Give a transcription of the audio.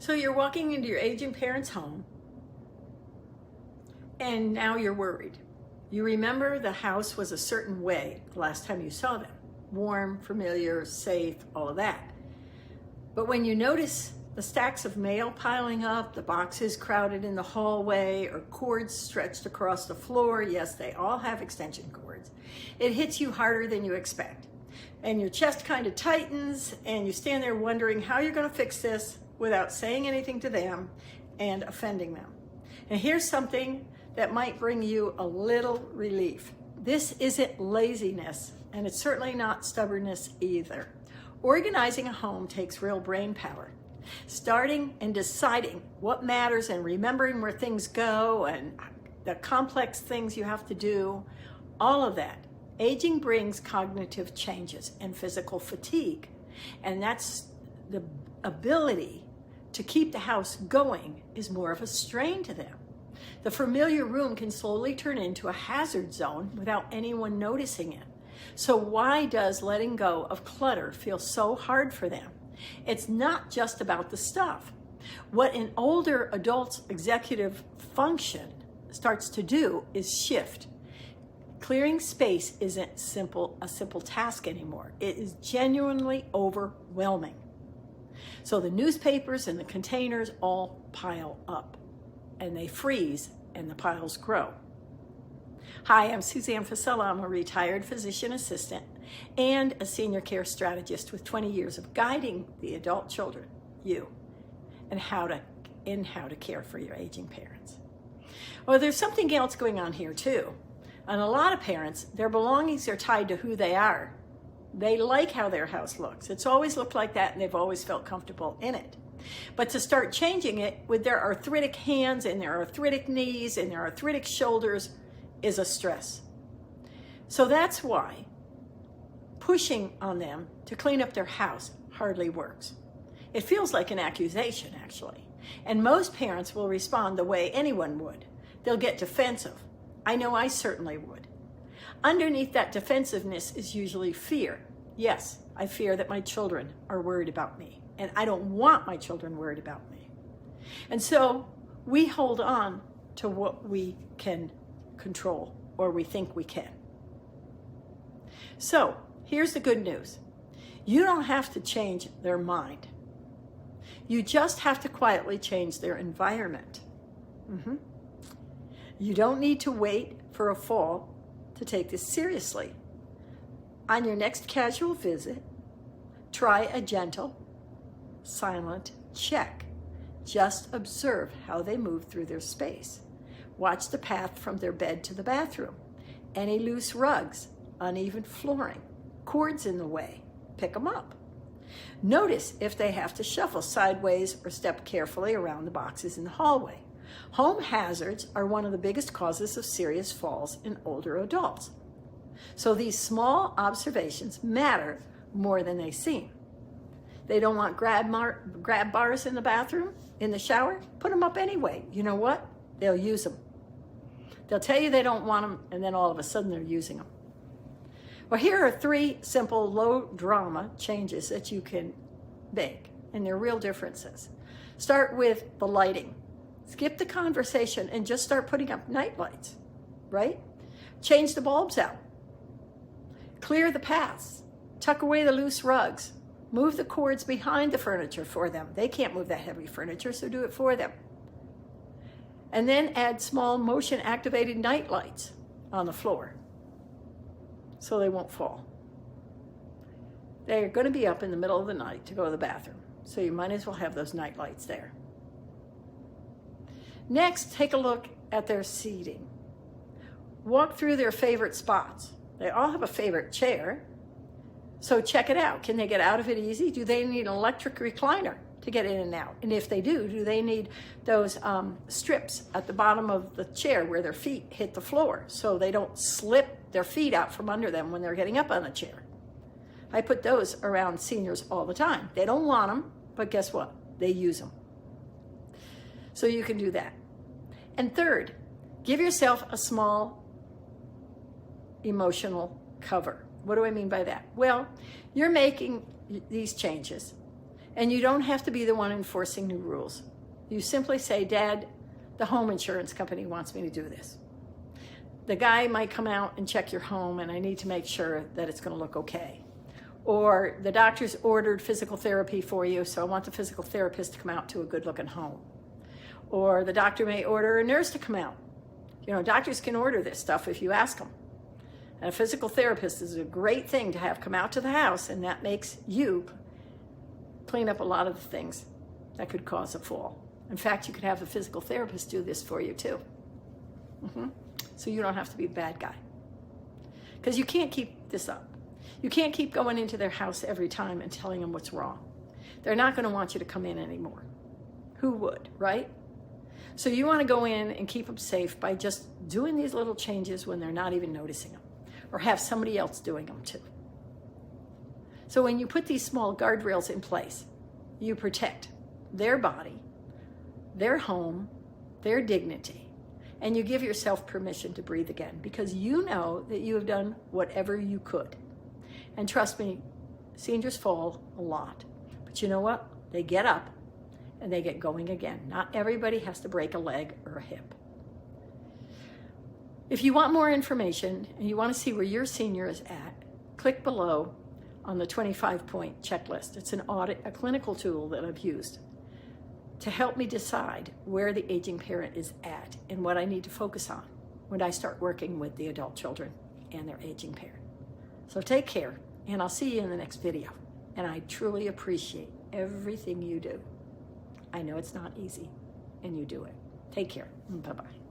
So you're walking into your aging parents' home, and now you're worried. You remember the house was a certain way the last time you saw them. Warm, familiar, safe, all of that. But when you notice the stacks of mail piling up, the boxes crowded in the hallway, or cords stretched across the floor, yes, they all have extension cords, it hits you harder than you expect. And your chest kind of tightens, and you stand there wondering how you're going to fix this without saying anything to them and offending them. And here's something that might bring you a little relief. This isn't laziness, and it's certainly not stubbornness either. Organizing a home takes real brain power. Starting and deciding what matters and remembering where things go and the complex things you have to do, all of that. Aging brings cognitive changes and physical fatigue, and that's the ability to keep the house going is more of a strain to them. The familiar room can slowly turn into a hazard zone without anyone noticing it. So why does letting go of clutter feel so hard for them? It's not just about the stuff. What an older adult's executive function starts to do is shift. Clearing space isn't a simple task anymore. It is genuinely overwhelming. So the newspapers and the containers all pile up, and they freeze, and the piles grow. Hi, I'm Suzanne Fasella. I'm a retired physician assistant and a senior care strategist with 20 years of guiding the adult children, you, and how to care for your aging parents. Well, there's something else going on here too. And a lot of parents, their belongings are tied to who they are. They like how their house looks. It's always looked like that, and they've always felt comfortable in it. But to start changing it with their arthritic hands and their arthritic knees and their arthritic shoulders is a stress. So that's why pushing on them to clean up their house hardly works. It feels like an accusation, actually. And most parents will respond the way anyone would. They'll get defensive. I know I certainly would. Underneath that defensiveness is usually fear. Yes, I fear that my children are worried about me, and I don't want my children worried about me. And so we hold on to what we can control, or we think we can. So here's the good news. You don't have to change their mind. You just have to quietly change their environment. You don't need to wait for a fall to take this seriously. On your next casual visit, try a gentle, silent check. Just observe how they move through their space. Watch the path from their bed to the bathroom. Any loose rugs, uneven flooring, cords in the way, pick them up. Notice if they have to shuffle sideways or step carefully around the boxes in the hallway. Home hazards are one of the biggest causes of serious falls in older adults. So these small observations matter more than they seem. They don't want grab bars in the bathroom, in the shower? Put them up anyway. You know what? They'll use them. They'll tell you they don't want them, and then all of a sudden they're using them. Well, here are 3 simple, low-drama changes that you can make, and they're real differences. Start with the lighting. Skip the conversation and just start putting up night lights, right? Change the bulbs out. Clear the paths. Tuck away the loose rugs. Move the cords behind the furniture for them. They can't move that heavy furniture, so do it for them. And then add small motion-activated night lights on the floor so they won't fall. They're going to be up in the middle of the night to go to the bathroom, so you might as well have those night lights there. Next, take a look at their seating. Walk through their favorite spots. They all have a favorite chair, so check it out. Can they get out of it easy? Do they need an electric recliner to get in and out? And if they do they need those strips at the bottom of the chair where their feet hit the floor so they don't slip their feet out from under them when they're getting up on the chair? I put those around seniors all the time. They don't want them, but guess what? They use them. So you can do that. And third, give yourself a small emotional cover. What do I mean by that? Well, you're making these changes, And you don't have to be the one enforcing new rules. You simply say, Dad, the home insurance company wants me to do this. The guy might come out and check your home, and I need to make sure that it's going to look okay. Or the doctor's ordered physical therapy for you, so I want the physical therapist to come out to a good-looking home. Or the doctor may order a nurse to come out. You know, doctors can order this stuff if you ask them. And a physical therapist is a great thing to have come out to the house, and that makes you clean up a lot of the things that could cause a fall. In fact, you could have the physical therapist do this for you too. So you don't have to be the bad guy. Because you can't keep this up. You can't keep going into their house every time and telling them what's wrong. They're not going to want you to come in anymore. Who would, right? So you want to go in and keep them safe by just doing these little changes when they're not even noticing them, or have somebody else doing them too. So when you put these small guardrails in place, you protect their body, their home, their dignity, and you give yourself permission to breathe again, because you know that you have done whatever you could. And trust me, seniors fall a lot, but you know what? They get up and they get going again. Not everybody has to break a leg or a hip. If you want more information and you want to see where your senior is at, click below on the 25-point checklist. It's a clinical tool that I've used to help me decide where the aging parent is at and what I need to focus on when I start working with the adult children and their aging parent. So take care, and I'll see you in the next video. And I truly appreciate everything you do. I know it's not easy, and you do it. Take care. Bye-bye.